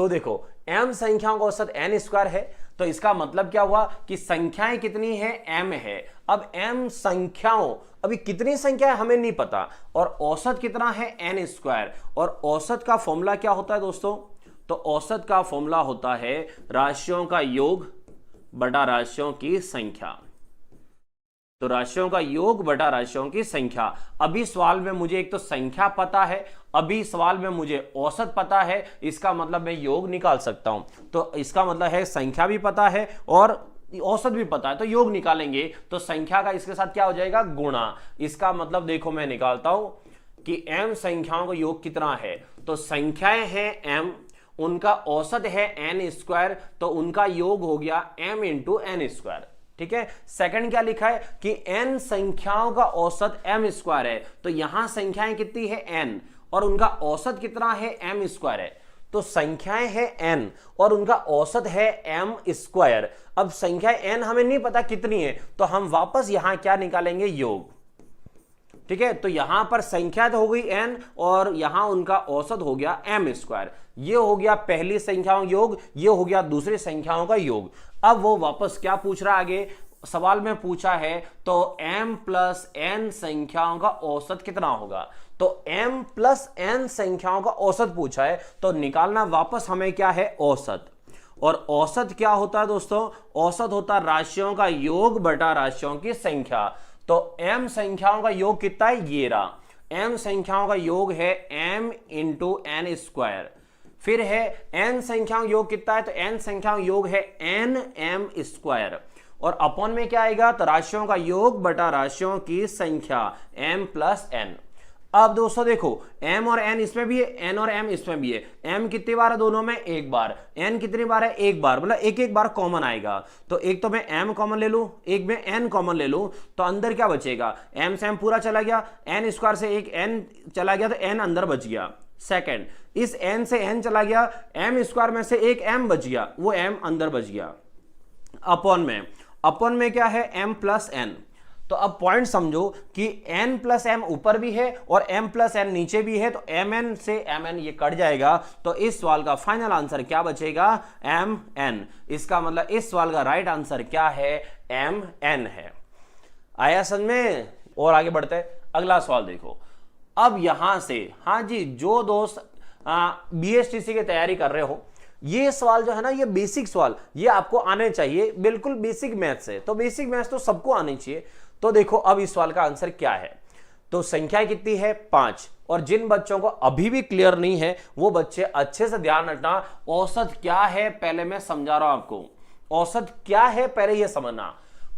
तो देखो m संख्याओं का औसत n स्क्वायर है, तो इसका मतलब क्या हुआ कि संख्याएं कितनी है, m है। अब m संख्याओं, अभी कितनी संख्या है हमें नहीं पता, और औसत कितना है n स्क्वायर। और औसत का फॉर्मूला क्या होता है दोस्तों, तो औसत का फॉर्मूला होता है राशियों का योग बटा राशियों की संख्या। तो राशियों का योग बटा राशियों की संख्या। अभी सवाल में मुझे एक तो संख्या पता है, अभी सवाल में मुझे औसत पता है, इसका मतलब मैं योग निकाल सकता हूं। तो इसका मतलब है संख्या भी पता है और औसत भी पता है, तो योग निकालेंगे तो संख्या का इसके साथ क्या हो जाएगा, गुणा। इसका मतलब देखो मैं निकालता हूं कि m संख्याओं का योग कितना है, तो संख्याएं हैं m, उनका औसत है n स्क्वायर, तो उनका योग हो गया m इंटू एन स्क्वायर। ठीक है। सेकंड क्या लिखा है कि n संख्याओं का औसत m स्क्वायर है, तो यहां संख्याएं कितनी है n और उनका औसत कितना है m स्क्वायर है। तो संख्याएं है n और उनका औसत है m स्क्वायर। अब संख्याएं n हमें नहीं पता कितनी है, तो हम वापस यहां क्या निकालेंगे, योग। ठीक है। तो यहां पर संख्या तो हो गई n और यहां उनका औसत हो गया m स्क्वायर। ये हो गया पहली संख्याओं का योग, ये हो गया दूसरी संख्याओं का योग। अब वो वापस क्या पूछ रहा है, आगे सवाल में पूछा है तो m प्लस n संख्याओं का औसत कितना होगा। तो m प्लस n संख्याओं का औसत पूछा है, तो निकालना वापस हमें क्या है, औसत। और औसत क्या होता है दोस्तों, औसत होता है राशियों का योग बटा राशियों की संख्या। तो m संख्याओं का योग कितना है, ये रहा। m संख्याओं का योग है m इंटू एन स्क्वायर। फिर है n संख्याओं का योग कितना है, तो n संख्याओं का योग है n m स्क्वायर। और अपॉन में क्या आएगा, तो राशियों का योग बटा राशियों की संख्या m प्लस n। अब दोस्तों देखो m और n इसमें भी है, n और m इसमें भी है। m कितनी बार है दोनों में, एक बार। n कितनी बार है, एक बार, मतलब एक एक बार कॉमन आएगा। तो एक तो मैं m कॉमन ले लूं, एक में n कॉमन ले लूं, तो अंदर क्या बचेगा, m से m पूरा चला गया, n स्क्वायर से एक n चला गया, तो n अंदर बच गया। सेकंड, इस n से n चला गया, m स्क्वायर में से एक m बच गया, वो m अंदर बच गया। अपॉन में क्या है, m प्लस n। तो अब पॉइंट समझो कि n प्लस m ऊपर भी है और m प्लस n नीचे भी है, तो mn से mn ये कट जाएगा। तो इस सवाल का फाइनल आंसर क्या बचेगा, mn। इसका मतलब इस सवाल का राइट आंसर क्या है, mn है। आया समझ में। और आगे बढ़ते हैं, अगला सवाल देखो। अब यहां से, हाँ जी, जो दोस्त BSTC की तैयारी कर रहे हो, ये सवाल जो है ना, ये बेसिक सवाल, ये आपको आने चाहिए, बिल्कुल बेसिक मैथ्स है। तो बेसिक मैथ्स तो सबको आने चाहिए। तो देखो अब इस सवाल का आंसर क्या है, तो संख्या कितनी है, 5। और जिन बच्चों को अभी भी क्लियर नहीं है वो बच्चे अच्छे से ध्यान रखना। औसत क्या है पहले मैं समझा रहा हूं आपको, औसत क्या है पहले ये समझना।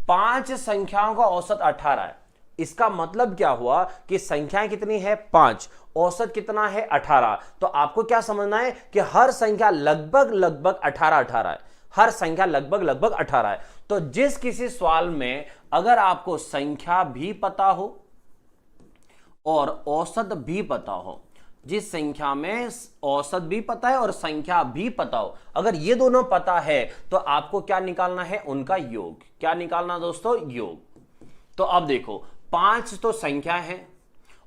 5 संख्याओं का औसत 18 है। इसका मतलब क्या हुआ कि संख्याएं कितनी है, 5, औसत कितना है, 18। तो आपको क्या समझना है कि हर संख्या लगभग 18 है, हर संख्या लगभग 18 है। तो जिस किसी सवाल में अगर आपको संख्या भी पता हो और औसत भी पता हो, जिस संख्या में औसत भी पता है और संख्या भी पता हो, अगर ये दोनों पता है तो आपको क्या निकालना है, उनका योग। क्या निकालना दोस्तों, योग। तो अब देखो 5 तो संख्या है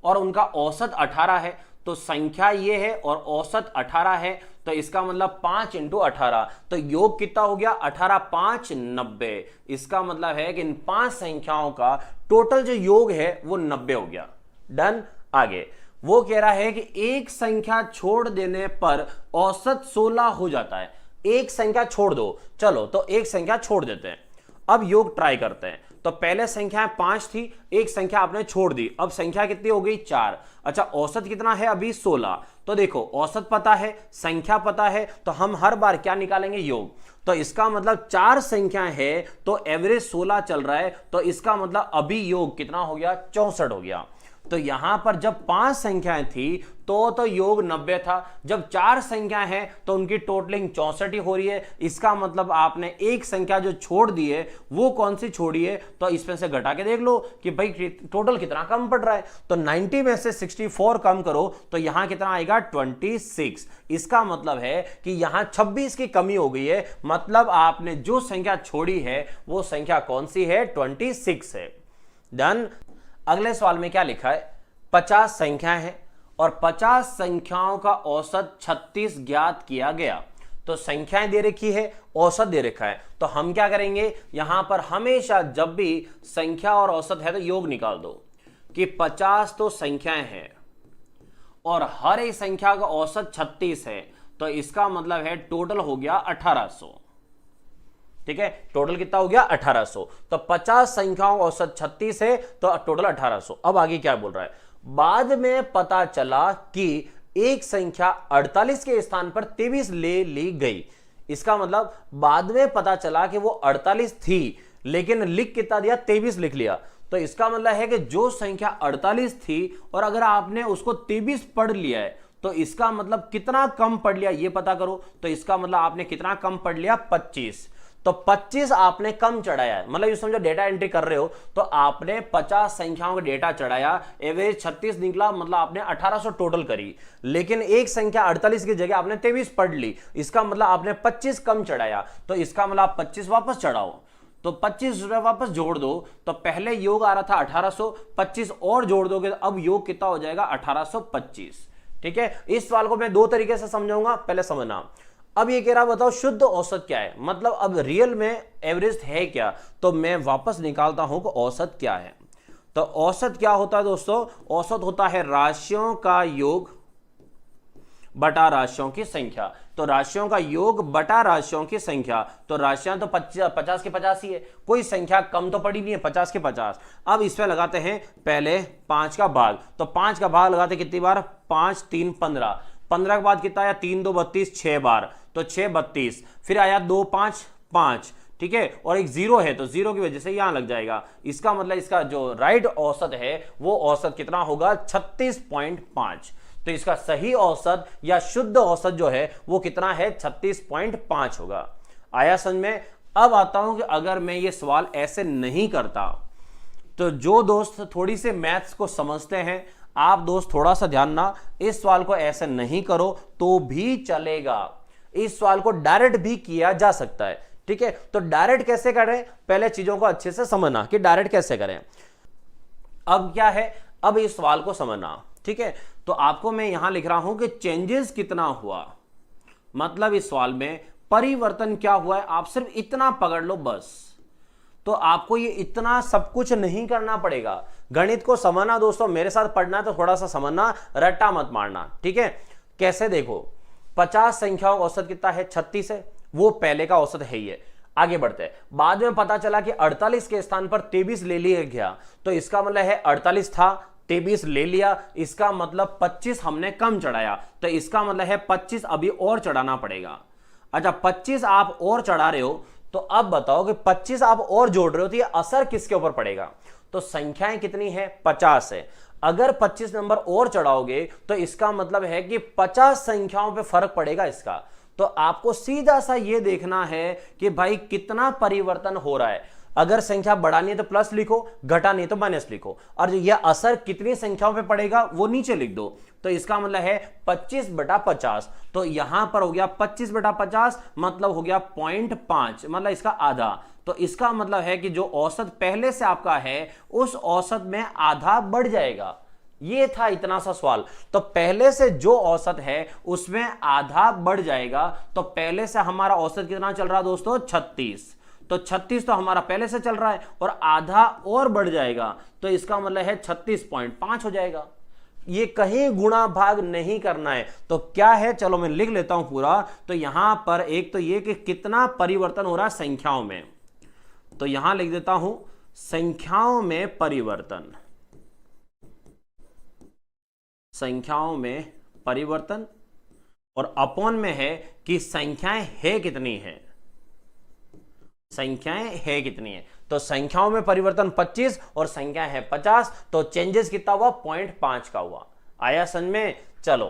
और उनका औसत 18 है, तो संख्या ये है और औसत 18 है, तो इसका मतलब 5 इंटू 18, तो योग कितना हो गया, 18 5 90। इसका मतलब है कि इन 5 संख्याओं का टोटल जो योग है वो 90 हो गया। डन। आगे वो कह रहा है कि एक संख्या छोड़ देने पर औसत 16 हो जाता है। एक संख्या छोड़ दो, चलो तो एक संख्या छोड़ देते हैं। अब योग ट्राई करते हैं। तो पहले संख्या 5 थी, एक संख्या आपने छोड़ दी, अब संख्या कितनी हो गई, 4। अच्छा औसत कितना है अभी, 16। तो देखो औसत पता है, संख्या पता है, तो हम हर बार क्या निकालेंगे, योग। तो इसका मतलब 4 संख्या है तो एवरेज 16 चल रहा है, तो इसका मतलब अभी योग कितना हो गया, 64 हो गया। तो यहां पर जब 5 संख्याएं थी तो योग 90 था, जब 4 संख्याएं हैं तो उनकी टोटलिंग 64 ही हो रही है। इसका मतलब आपने एक संख्या जो छोड़ दी है वो कौन सी छोड़ी है, तो इसमें से घटा के देख लो कि भाई टोटल कितना कम पड़ रहा है। तो 90 में से 64 कम करो तो यहां कितना आएगा, 26। इसका मतलब है कि यहां 26 की कमी हो गई है, मतलब आपने जो संख्या छोड़ी है वो संख्या कौन सी है, 26 है। डन। अगले सवाल में क्या लिखा है, 50 संख्याएं हैं और 50 संख्याओं का औसत 36 ज्ञात किया गया। तो संख्याएं दे रखी है, औसत दे रखा है, तो हम क्या करेंगे यहां पर हमेशा जब भी संख्या और औसत है तो योग निकाल दो कि 50 तो संख्याएं हैं और हर एक संख्या का औसत 36 है, तो इसका मतलब है टोटल हो गया 1800। ठीक है, टोटल कितना हो गया 1800। तो 50 संख्याओं का औसत 36 है तो टोटल 1800। अब आगे क्या बोल रहा है, बाद में पता चला कि एक संख्या 48 के स्थान पर 23 ले ली गई। इसका मतलब बाद में पता चला कि वो 48 थी लेकिन लिख कितना दिया, 23 लिख लिया। तो इसका मतलब है कि जो संख्या 48 थी और अगर आपने उसको 23 पढ़ लिया है तो इसका मतलब कितना कम पढ़ लिया ये पता करो। तो इसका मतलब आपने कितना कम पढ़ लिया, 25। तो 25 आपने कम चढ़ाया है, मतलब ये समझो डेटा एंट्री कर रहे हो तो आपने 50 संख्याओं का डेटा चढ़ाया, एवरेज 36 निकला, मतलब आपने 1800 टोटल करी, लेकिन एक संख्या 48 की जगह आपने 23 पढ़ ली, इसका मतलब आपने 25 कम चढ़ाया। तो इसका मतलब आप 25 वापस चढ़ाओ, तो 25 रुपए वापस जोड़ दो। तो पहले योग आ रहा था 1800, 25 और जोड़ दोगे तो अब योग कितना हो जाएगा, 1825। ठीक है, इस सवाल को मैं दो तरीके से समझाऊंगा, पहले समझना। अब ये कह रहा बताओ शुद्ध औसत क्या है, मतलब अब रियल में एवरेज है क्या, तो मैं वापस निकालता हूं कि औसत क्या है। तो औसत क्या होता है दोस्तों, औसत होता है राशियों का योग बटा राशियों की संख्या। तो राशियों का योग बटा राशियों की संख्या, तो राशियां तो 50 के 50 ही है, कोई संख्या कम तो पड़ी नहीं है, 50 के 50। अब इसमें लगाते हैं पहले 5 का भाग, तो 5 का भाग लगाते कितनी बार, 5 3 15, 15 के बाद कितना आया, 3 2 32, 6 बार, तो 6 32, फिर आया 2 5 5, ठीक है, और एक जीरो है तो जीरो की वजह से यहां लग जाएगा। इसका मतलब इसका जो राइट औसत है वो औसत कितना होगा, 36.5। तो इसका सही औसत या शुद्ध औसत जो है वो कितना है, 36.5 होगा। आया समझ में। अब आता हूं कि अगर मैं ये सवाल ऐसे नहीं करता, तो जो दोस्त थोड़ी से मैथ्स को समझते हैं, आप दोस्त थोड़ा सा ध्यान ना, इस सवाल को ऐसे नहीं करो तो भी चलेगा, इस सवाल को डायरेक्ट भी किया जा सकता है। ठीक है, तो डायरेक्ट कैसे करें, पहले चीजों को अच्छे से समझना कि डायरेक्ट कैसे करें। अब क्या है, अब इस सवाल को समझना। ठीक है, तो आपको मैं यहां लिख रहा हूं कि चेंजेस कितना हुआ, मतलब इस सवाल में परिवर्तन क्या हुआ है, आप सिर्फ इतना पकड़ लो बस। तो आपको ये इतना सब कुछ नहीं करना पड़ेगा, गणित को समझना दोस्तों, मेरे साथ पढ़ना है तो थोड़ा सा समझना, रट्टा मत मारना। ठीक है, कैसे देखो, 50 संख्याओं का औसत कितना है, 36 है, वो पहले का औसत है ही है। आगे बढ़ते हैं, बाद में पता चला कि 48 के स्थान पर 23 ले लिया गया, तो इसका मतलब है 48 था, 23 ले लिया, इसका मतलब 25 हमने कम चढ़ाया, तो इसका मतलब है 25 अभी और चढ़ाना पड़ेगा। अच्छा, 25 आप और चढ़ा रहे हो, तो अब बताओ कि 25 आप और जोड़ रहे हो तो ये असर किसके ऊपर पड़ेगा, तो संख्याएं कितनी है, 50 है। अगर 25 नंबर और चढ़ाओगे तो इसका मतलब है कि 50 संख्याओं पे फर्क पड़ेगा इसका। तो आपको सीधा सा ये देखना है कि भाई कितना परिवर्तन हो रहा है। अगर संख्या बढ़ानी है तो प्लस लिखो, घटानी है तो माइनस लिखो, और यह असर कितनी संख्याओं पे पड़ेगा वो नीचे लिख दो। तो इसका मतलब है 25 बटा 50, तो यहां पर हो गया 25 बटा 50, मतलब हो गया 0.5, मतलब इसका आधा। तो इसका मतलब है कि जो औसत पहले से आपका है उस औसत में आधा बढ़ जाएगा। ये था इतना सा सवाल, तो पहले से जो औसत है उसमें आधा बढ़ जाएगा। तो पहले से हमारा औसत कितना चल रहा है दोस्तों, 36, तो 36 तो हमारा पहले से चल रहा है और आधा और बढ़ जाएगा, तो इसका मतलब है 36.5 हो जाएगा। ये कहीं गुणा भाग नहीं करना है, तो क्या है, चलो मैं लिख लेता हूं पूरा। तो यहां पर एक तो ये कि कितना परिवर्तन हो रहा है संख्याओं में, तो यहां लिख देता हूं संख्याओं में परिवर्तन, संख्याओं में परिवर्तन, और अपॉन में है कि संख्याएं है कितनी है, संख्याएं है कितनी है। तो संख्याओं में परिवर्तन 25 और संख्या है 50, तो चेंजेस कितना हुआ, 0.5 का हुआ। आया समझ में। चलो